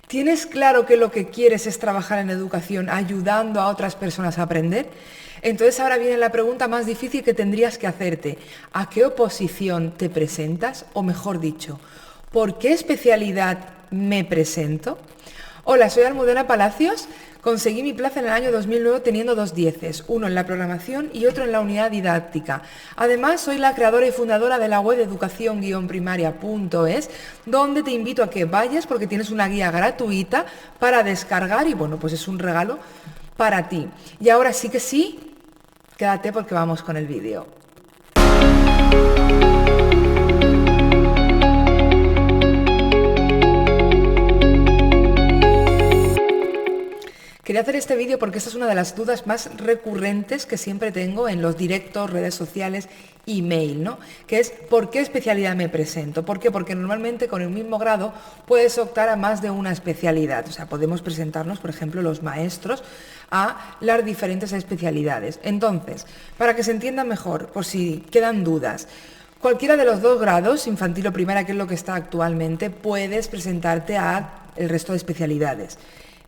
¿Tienes claro que lo que quieres es trabajar en educación ayudando a otras personas a aprender? Entonces ahora viene la pregunta más difícil que tendrías que hacerte. ¿A qué oposición te presentas? O mejor dicho, ¿por qué especialidad me presento? Hola, soy Almudena Palacios. Conseguí mi plaza en el año 2009 teniendo 2 dieces, uno en la programación y otro en la unidad didáctica. Además, soy la creadora y fundadora de la web educación-primaria.es, donde te invito a que vayas porque tienes una guía gratuita para descargar y bueno, pues es un regalo para ti. Y ahora sí que sí, quédate porque vamos con el vídeo. Quería hacer este vídeo porque esta es una de las dudas más recurrentes que siempre tengo en los directos, redes sociales, email, ¿no? Que es ¿por qué especialidad me presento? ¿Por qué? Porque normalmente con el mismo grado puedes optar a más de una especialidad. O sea, podemos presentarnos, por ejemplo, los maestros a las diferentes especialidades. Entonces, para que se entienda mejor, por si quedan dudas, cualquiera de los 2 grados, infantil o primaria, que es lo que está actualmente, puedes presentarte a el resto de especialidades.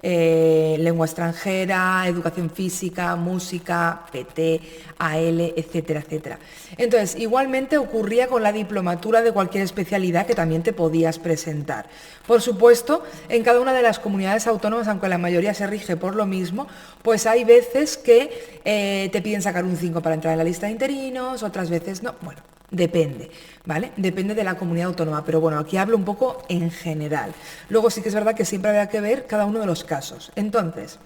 Lengua extranjera, educación física, música, PT, AL, etcétera, etcétera. Entonces, igualmente ocurría con la diplomatura de cualquier especialidad que también te podías presentar. Por supuesto, en cada una de las comunidades autónomas, aunque la mayoría se rige por lo mismo, pues hay veces que te piden sacar un 5 para entrar en la lista de interinos, otras veces no. Bueno, depende, ¿vale? Depende de la comunidad autónoma, pero bueno, aquí hablo un poco en general. Luego sí que es verdad que siempre habrá que ver cada uno de los casos. Entonces,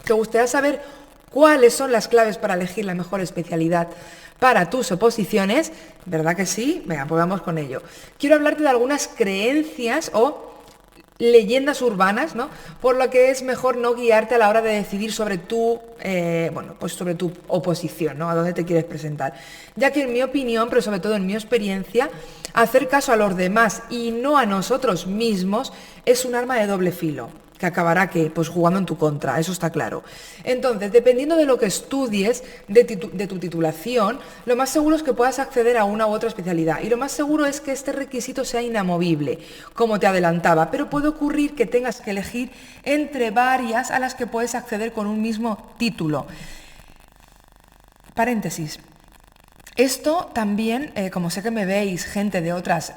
¿te gustaría saber cuáles son las claves para elegir la mejor especialidad para tus oposiciones? ¿Verdad que sí? Venga, pues vamos con ello. Quiero hablarte de algunas creencias o leyendas urbanas, ¿no? Por lo que es mejor no guiarte a la hora de decidir sobre sobre tu oposición, ¿no? A dónde te quieres presentar. Ya que en mi opinión, pero sobre todo en mi experiencia, hacer caso a los demás y no a nosotros mismos es un arma de doble filo, que acabará pues jugando en tu contra, eso está claro. Entonces, dependiendo de lo que estudies, de tu titulación, lo más seguro es que puedas acceder a una u otra especialidad. Y lo más seguro es que este requisito sea inamovible, como te adelantaba. Pero puede ocurrir que tengas que elegir entre varias a las que puedes acceder con un mismo título. Paréntesis. Esto también, como sé que me veis gente de otras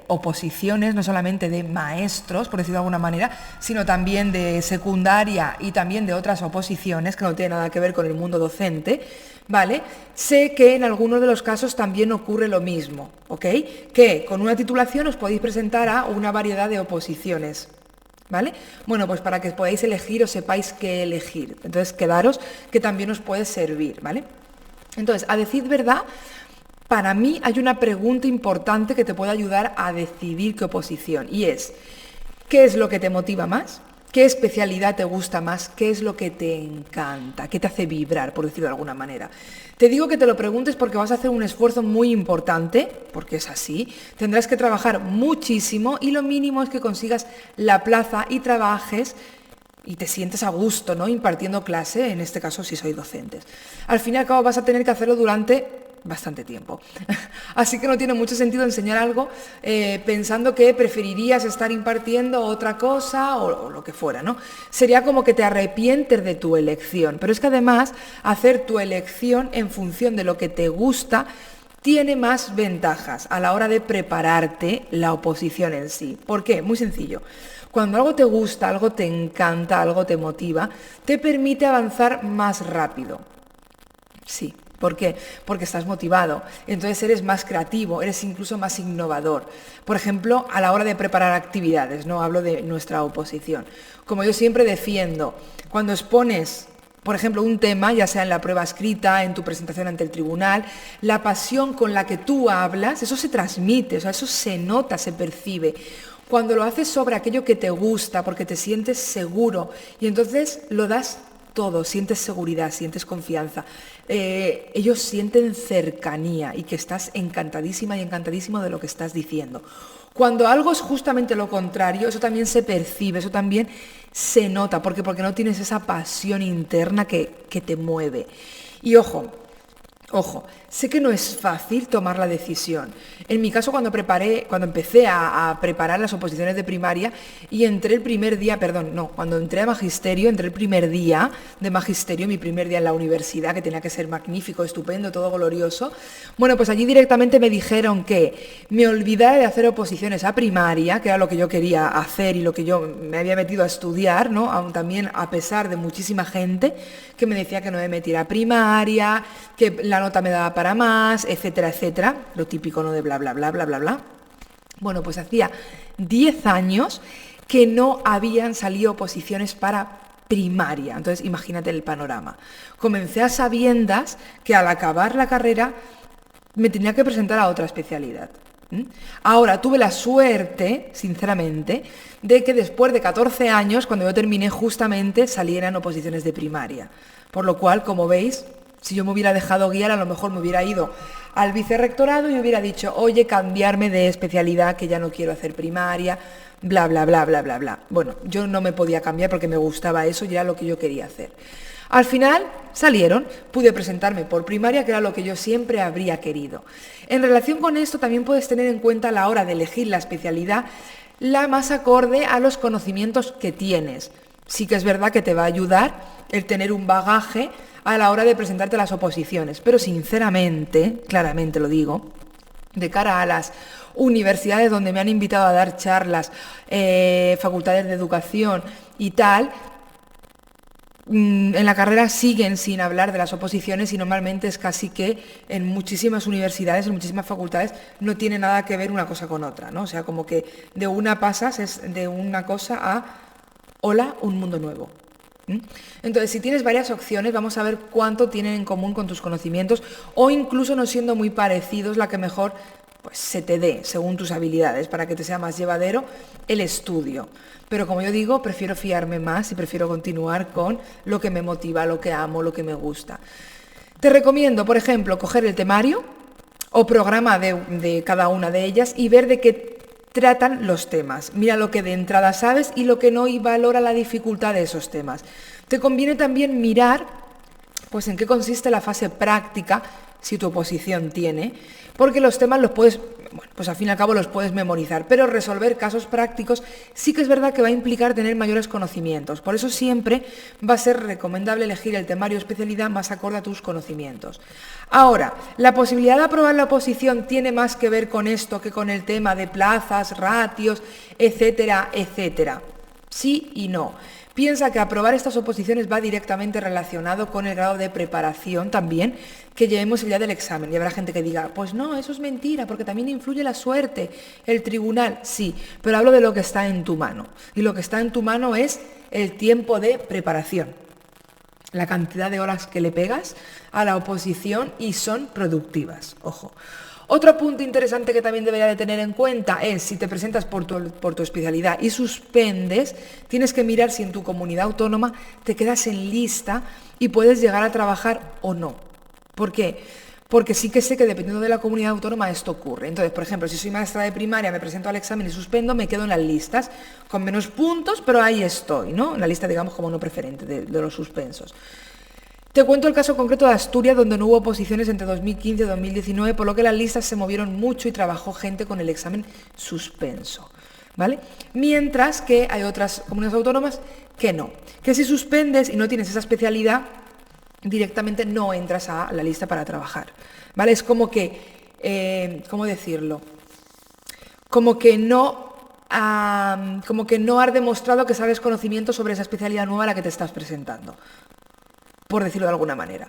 oposiciones, no solamente de maestros, por decirlo de alguna manera, sino también de secundaria y también de otras oposiciones que no tienen nada que ver con el mundo docente, ¿vale? Sé que en algunos de los casos también ocurre lo mismo, ¿ok? Que con una titulación os podéis presentar a una variedad de oposiciones. ¿Vale? Bueno, pues para que podáis elegir o sepáis qué elegir. Entonces, quedaros que también os puede servir, ¿vale? Entonces, a decir verdad, para mí hay una pregunta importante que te puede ayudar a decidir qué oposición, y es, ¿qué es lo que te motiva más? ¿Qué especialidad te gusta más? ¿Qué es lo que te encanta? ¿Qué te hace vibrar, por decirlo de alguna manera? Te digo que te lo preguntes porque vas a hacer un esfuerzo muy importante, porque es así. Tendrás que trabajar muchísimo y lo mínimo es que consigas la plaza y trabajes y te sientes a gusto, ¿no? Impartiendo clase, en este caso si sois docentes. Al fin y al cabo vas a tener que hacerlo durante bastante tiempo. Así que no tiene mucho sentido enseñar algo pensando que preferirías estar impartiendo otra cosa o lo que fuera, ¿no? Sería como que te arrepientes de tu elección. Pero es que además hacer tu elección en función de lo que te gusta tiene más ventajas a la hora de prepararte la oposición en sí. ¿Por qué? Muy sencillo. Cuando algo te gusta, algo te encanta, algo te motiva, te permite avanzar más rápido. Sí. ¿Por qué? Porque estás motivado, entonces eres más creativo, eres incluso más innovador. Por ejemplo, a la hora de preparar actividades, no hablo de nuestra oposición. Como yo siempre defiendo, cuando expones, por ejemplo, un tema, ya sea en la prueba escrita, en tu presentación ante el tribunal, la pasión con la que tú hablas, eso se transmite, o sea, eso se nota, se percibe. Cuando lo haces sobre aquello que te gusta, porque te sientes seguro, y entonces lo das todo, sientes seguridad, sientes confianza. Ellos sienten cercanía y que estás encantadísima y encantadísimo de lo que estás diciendo. Cuando algo es justamente lo contrario, eso también se percibe, eso también se nota. ¿Por qué? Porque no tienes esa pasión interna que te mueve. Y ojo, Ojo, sé que no es fácil tomar la decisión. En mi caso, cuando empecé a preparar las oposiciones de primaria y entré el primer día, cuando entré a magisterio, entré el primer día de magisterio, mi primer día en la universidad, que tenía que ser magnífico, estupendo, todo glorioso. Bueno, pues allí directamente me dijeron que me olvidara de hacer oposiciones a primaria, que era lo que yo quería hacer y lo que yo me había metido a estudiar, ¿no? Aún también a pesar de muchísima gente que me decía que no me metiera a primaria, que la nota me daba para más, etcétera, etcétera, lo típico, ¿no? De bla, bla, bla, bla, bla, bla. Bueno, pues hacía 10 años que no habían salido oposiciones para primaria. Entonces, imagínate el panorama. Comencé a sabiendas que al acabar la carrera me tenía que presentar a otra especialidad. Ahora, tuve la suerte, sinceramente, de que después de 14 años, cuando yo terminé, justamente salieran oposiciones de primaria. Por lo cual, como veis, si yo me hubiera dejado guiar, a lo mejor me hubiera ido al vicerrectorado y hubiera dicho, oye, cambiarme de especialidad, que ya no quiero hacer primaria, bla, bla, bla, bla, bla, bla. Bueno, yo no me podía cambiar porque me gustaba eso y era lo que yo quería hacer. Al final salieron, pude presentarme por primaria, que era lo que yo siempre habría querido. En relación con esto, también puedes tener en cuenta a la hora de elegir la especialidad la más acorde a los conocimientos que tienes. Sí que es verdad que te va a ayudar el tener un bagaje a la hora de presentarte las oposiciones, pero sinceramente, claramente lo digo, de cara a las universidades donde me han invitado a dar charlas, facultades de educación y tal, en la carrera siguen sin hablar de las oposiciones y normalmente es casi que en muchísimas universidades, en muchísimas facultades, no tiene nada que ver una cosa con otra, ¿no? O sea, como que de una pasas es de una cosa a, hola, un mundo nuevo. Entonces, si tienes varias opciones, vamos a ver cuánto tienen en común con tus conocimientos o incluso no siendo muy parecidos, la que mejor pues, se te dé según tus habilidades para que te sea más llevadero el estudio. Pero como yo digo, prefiero fiarme más y prefiero continuar con lo que me motiva, lo que amo, lo que me gusta. Te recomiendo, por ejemplo, coger el temario o programa de cada una de ellas y ver de qué tratan los temas. Mira lo que de entrada sabes y lo que no y valora la dificultad de esos temas. Te conviene también mirar pues en qué consiste la fase práctica, si tu oposición tiene, porque los temas los puedes, pues al fin y al cabo los puedes memorizar, pero resolver casos prácticos sí que es verdad que va a implicar tener mayores conocimientos. Por eso siempre va a ser recomendable elegir el temario o especialidad más acorde a tus conocimientos. Ahora, ¿la posibilidad de aprobar la oposición tiene más que ver con esto que con el tema de plazas, ratios, etcétera, etcétera? Sí y no. Piensa que aprobar estas oposiciones va directamente relacionado con el grado de preparación también que llevemos el día del examen. Y habrá gente que diga, pues no, eso es mentira, porque también influye la suerte, el tribunal. Sí, pero hablo de lo que está en tu mano. Y lo que está en tu mano es el tiempo de preparación. La cantidad de horas que le pegas a la oposición y son productivas. Ojo. Otro punto interesante que también debería de tener en cuenta es si te presentas por tu especialidad y suspendes, tienes que mirar si en tu comunidad autónoma te quedas en lista y puedes llegar a trabajar o no. ¿Por qué? Porque sí que sé que dependiendo de la comunidad autónoma esto ocurre. Entonces, por ejemplo, si soy maestra de primaria, me presento al examen y suspendo, me quedo en las listas con menos puntos, pero ahí estoy, ¿no? En la lista, digamos, como no preferente de los suspensos. Te cuento el caso concreto de Asturias, donde no hubo oposiciones entre 2015 y 2019, por lo que las listas se movieron mucho y trabajó gente con el examen suspenso, ¿vale? Mientras que hay otras comunidades autónomas que no, que si suspendes y no tienes esa especialidad, directamente no entras a la lista para trabajar, ¿vale? Es como que, ¿cómo decirlo? Como que no has demostrado que sabes conocimiento sobre esa especialidad nueva a la que te estás presentando, por decirlo de alguna manera,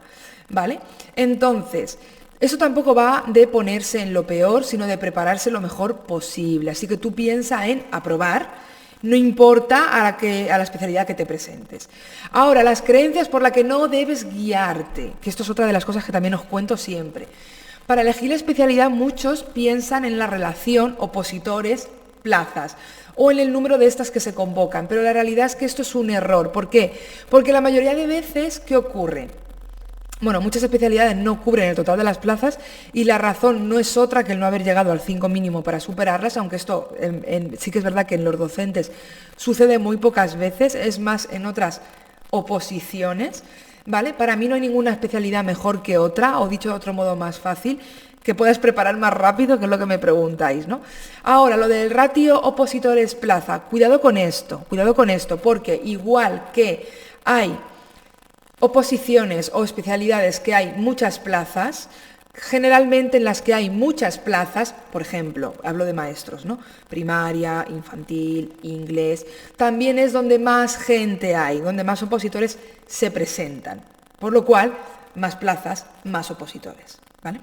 ¿vale? Entonces, eso tampoco va de ponerse en lo peor, sino de prepararse lo mejor posible. Así que tú piensa en aprobar, no importa a la especialidad que te presentes. Ahora, las creencias por las que no debes guiarte, que esto es otra de las cosas que también os cuento siempre. Para elegir la especialidad, muchos piensan en la relación opositores-plazas o en el número de estas que se convocan, pero la realidad es que esto es un error. ¿Por qué? Porque la mayoría de veces, ¿qué ocurre? Bueno, muchas especialidades no cubren el total de las plazas y la razón no es otra que el no haber llegado al 5 mínimo para superarlas, aunque esto sí que es verdad que en los docentes sucede muy pocas veces, es más en otras oposiciones. ¿vale? Para mí no hay ninguna especialidad mejor que otra, o dicho de otro modo más fácil, que puedas preparar más rápido, que es lo que me preguntáis, ¿no? Ahora, lo del ratio opositores-plaza, cuidado con esto, porque igual que hay oposiciones o especialidades que hay muchas plazas, generalmente en las que hay muchas plazas, por ejemplo, hablo de maestros, ¿no? Primaria, infantil, inglés, también es donde más gente hay, donde más opositores se presentan. Por lo cual, más plazas, más opositores, ¿vale?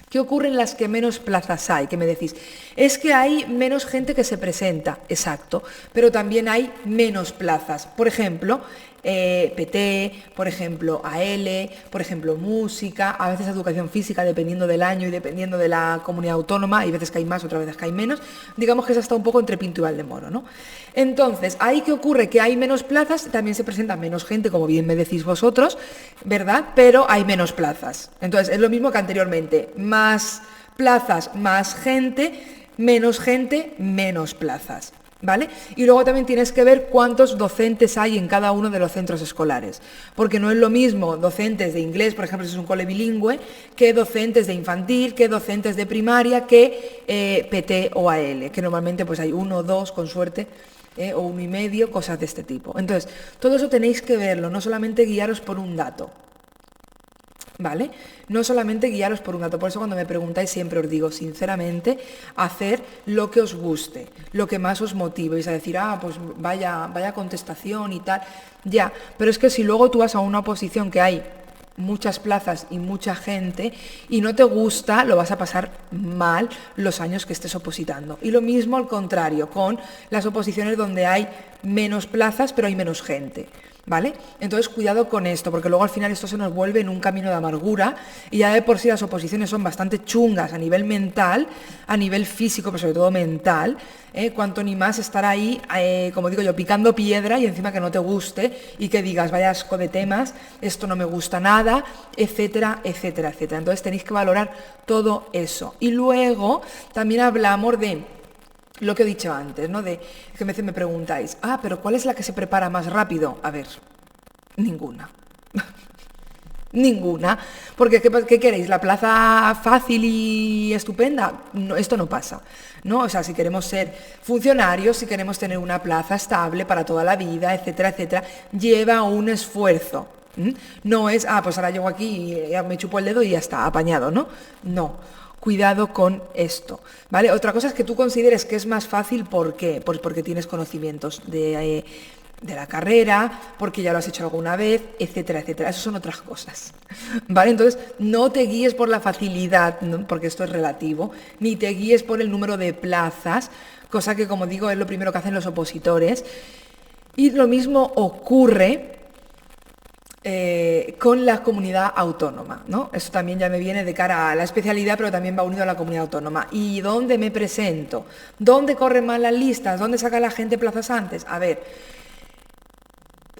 ¿Qué ocurre en las que menos plazas hay? ¿Qué me decís? Es que hay menos gente que se presenta, exacto, pero también hay menos plazas. Por ejemplo, PT, por ejemplo, AL, por ejemplo, música, a veces educación física, dependiendo del año y dependiendo de la comunidad autónoma, hay veces que hay más, otras veces que hay menos. Digamos que es hasta un poco entre Pinto y Valdemoro, ¿no? Entonces, ¿ahí qué ocurre? Que hay menos plazas, también se presenta menos gente, como bien me decís vosotros, ¿verdad? Pero hay menos plazas. Entonces, es lo mismo que anteriormente. Más plazas, más gente, menos plazas. ¿Vale? Y luego también tienes que ver cuántos docentes hay en cada uno de los centros escolares, porque no es lo mismo docentes de inglés, por ejemplo, si es un cole bilingüe, que docentes de infantil, que docentes de primaria, que PT o AL, que normalmente pues hay 1 o 2 con suerte, o 1,5, cosas de este tipo. Entonces, todo eso tenéis que verlo, no solamente guiaros por un dato. ¿Vale? No solamente guiaros por un dato, por eso cuando me preguntáis siempre os digo sinceramente, hacer lo que os guste, lo que más os motive, vais a decir, pues vaya contestación y tal, ya, pero es que si luego tú vas a una oposición que hay muchas plazas y mucha gente y no te gusta, lo vas a pasar mal los años que estés opositando. Y lo mismo al contrario, con las oposiciones donde hay menos plazas pero hay menos gente. ¿Vale? Entonces cuidado con esto, porque luego al final esto se nos vuelve en un camino de amargura y ya de por sí las oposiciones son bastante chungas a nivel mental, a nivel físico, pero sobre todo mental, cuanto ni más estar ahí, como digo yo, picando piedra y encima que no te guste y que digas, vaya asco de temas, esto no me gusta nada, etcétera, etcétera, etcétera. Entonces tenéis que valorar todo eso. Y luego también hablamos de lo que he dicho antes, ¿no? De que me preguntáis, pero ¿cuál es la que se prepara más rápido? A ver, ninguna. Ninguna. Porque, ¿qué queréis? ¿La plaza fácil y estupenda? No, esto no pasa, ¿no? O sea, si queremos ser funcionarios, si queremos tener una plaza estable para toda la vida, etcétera, etcétera, lleva un esfuerzo. No es, pues ahora llego aquí y me chupo el dedo y ya está, apañado, ¿no? No. Cuidado con esto, ¿vale? Otra cosa es que tú consideres que es más fácil, ¿por qué? Pues porque tienes conocimientos de la carrera, porque ya lo has hecho alguna vez, etcétera, etcétera. Eso son otras cosas, ¿vale? Entonces, no te guíes por la facilidad, ¿no? Porque esto es relativo, ni te guíes por el número de plazas, cosa que, como digo, es lo primero que hacen los opositores. Y lo mismo ocurre con la comunidad autónoma, ¿no? Esto también ya me viene de cara a la especialidad, pero también va unido a la comunidad autónoma. ¿Y dónde me presento? ¿Dónde corren mal las listas? ¿Dónde saca la gente plazas antes? A ver,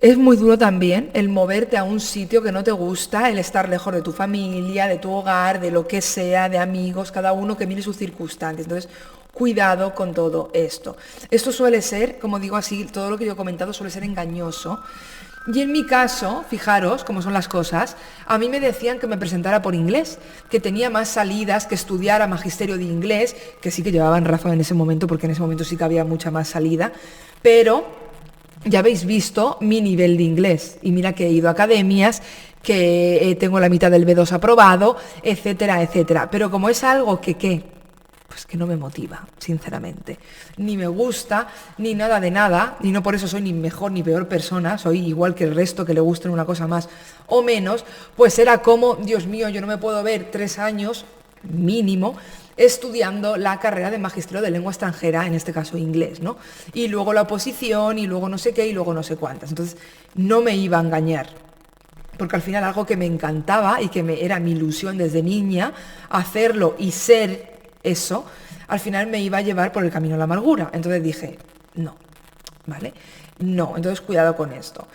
es muy duro también el moverte a un sitio que no te gusta, el estar lejos de tu familia, de tu hogar, de lo que sea, de amigos, cada uno que mire sus circunstancias. Entonces, cuidado con todo esto. Esto suele ser, como digo así, todo lo que yo he comentado suele ser engañoso. Y en mi caso, fijaros cómo son las cosas, a mí me decían que me presentara por inglés, que tenía más salidas, que estudiara magisterio de inglés, que sí que llevaban razón en ese momento, porque en ese momento sí que había mucha más salida, pero ya habéis visto mi nivel de inglés, y mira que he ido a academias, que tengo la mitad del B2 aprobado, etcétera, etcétera, pero como es algo pues que no me motiva, sinceramente. Ni me gusta, ni nada de nada, y no por eso soy ni mejor ni peor persona, soy igual que el resto que le gusten una cosa más o menos, pues era como, Dios mío, yo no me puedo ver 3 años, mínimo, estudiando la carrera de magisterio de lengua extranjera, en este caso inglés, ¿no? Y luego la oposición, y luego no sé qué, y luego no sé cuántas. Entonces, no me iba a engañar. Porque al final algo que me encantaba y que era mi ilusión desde niña, hacerlo y ser eso, al final me iba a llevar por el camino a la amargura. Entonces dije, no, ¿vale? No, entonces cuidado con esto.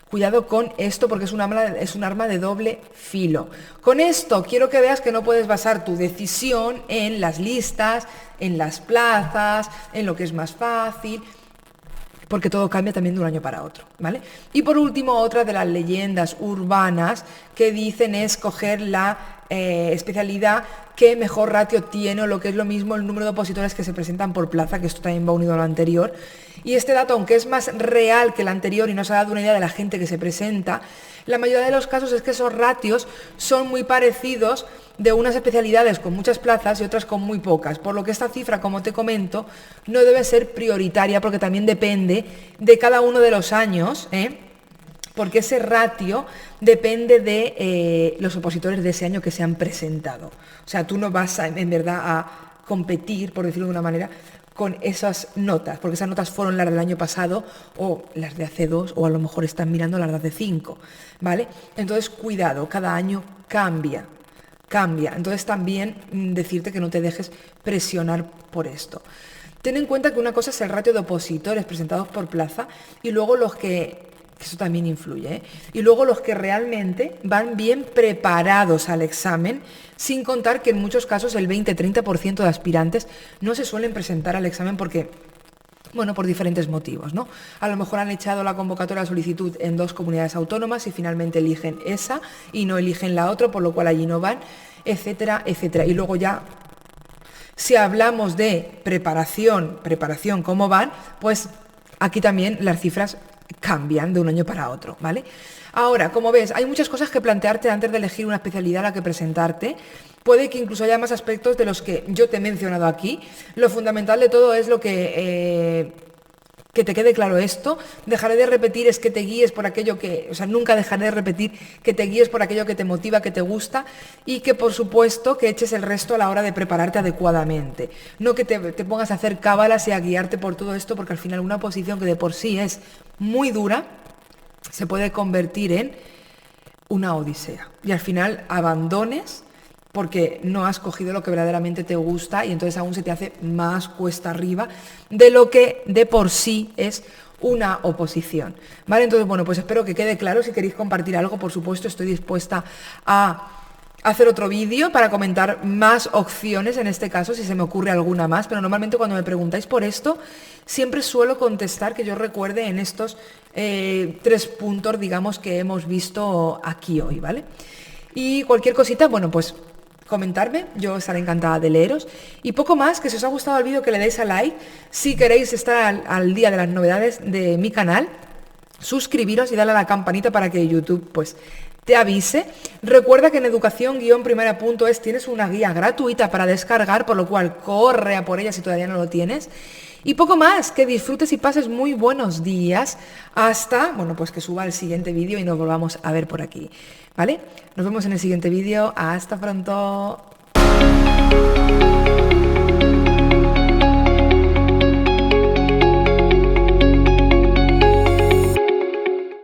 Cuidado con esto porque es un arma de doble filo. Con esto quiero que veas que no puedes basar tu decisión en las listas, en las plazas, en lo que es más fácil. porque todo cambia también de un año para otro, ¿vale? Y por último, otra de las leyendas urbanas que dicen es coger la especialidad que mejor ratio tiene, o lo que es lo mismo, el número de opositores que se presentan por plaza, que esto también va unido a lo anterior. Y este dato, aunque es más real que el anterior y nos ha dado una idea de la gente que se presenta, la mayoría de los casos es que esos ratios son muy parecidos de unas especialidades con muchas plazas y otras con muy pocas, por lo que esta cifra, como te comento, no debe ser prioritaria, porque también depende de cada uno de los años, porque ese ratio depende de los opositores de ese año que se han presentado. O sea, tú no vas en verdad a competir, por decirlo de una manera, con esas notas, porque esas notas fueron las del año pasado o las de hace 2, o a lo mejor están mirando las de hace 5, ¿vale? Entonces, cuidado, cada año cambia. Entonces también decirte que no te dejes presionar por esto. Ten en cuenta que una cosa es el ratio de opositores presentados por plaza y luego los que eso también influye, y luego los que realmente van bien preparados al examen, sin contar que en muchos casos el 20-30% de aspirantes no se suelen presentar al examen porque, bueno, por diferentes motivos, ¿no? A lo mejor han echado la convocatoria de solicitud en 2 comunidades autónomas y finalmente eligen esa y no eligen la otra, por lo cual allí no van, etcétera, etcétera. Y luego ya, si hablamos de preparación, ¿cómo van? Pues aquí también las cifras cambian de un año para otro, ¿vale? Ahora, como ves, hay muchas cosas que plantearte antes de elegir una especialidad a la que presentarte. Puede que incluso haya más aspectos de los que yo te he mencionado aquí. Lo fundamental de todo es lo que te quede claro esto. Dejaré de repetir es que te guíes por aquello que, o sea, nunca dejaré de repetir que te guíes por aquello que te motiva, que te gusta, y que por supuesto que eches el resto a la hora de prepararte adecuadamente. No que te pongas a hacer cábalas y a guiarte por todo esto, porque al final una oposición que de por sí es muy dura se puede convertir en una odisea y al final abandones porque no has cogido lo que verdaderamente te gusta y entonces aún se te hace más cuesta arriba de lo que de por sí es una oposición, ¿vale? Entonces, bueno, pues espero que quede claro. Si queréis compartir algo, por supuesto, estoy dispuesta a hacer otro vídeo para comentar más opciones, en este caso, si se me ocurre alguna más, pero normalmente cuando me preguntáis por esto, siempre suelo contestar que yo recuerde en estos 3 puntos, digamos, que hemos visto aquí hoy, ¿vale? Y cualquier cosita, bueno, pues comentarme, yo estaré encantada de leeros. Y poco más, que si os ha gustado el vídeo que le deis a like, si queréis estar al día de las novedades de mi canal, suscribiros y darle a la campanita para que YouTube pues te avise. Recuerda que en educación-primera.es tienes una guía gratuita para descargar, por lo cual corre a por ella si todavía no lo tienes. Y poco más, que disfrutes y pases muy buenos días hasta, bueno, pues que suba el siguiente vídeo y nos volvamos a ver por aquí, ¿vale? Nos vemos en el siguiente vídeo. Hasta pronto.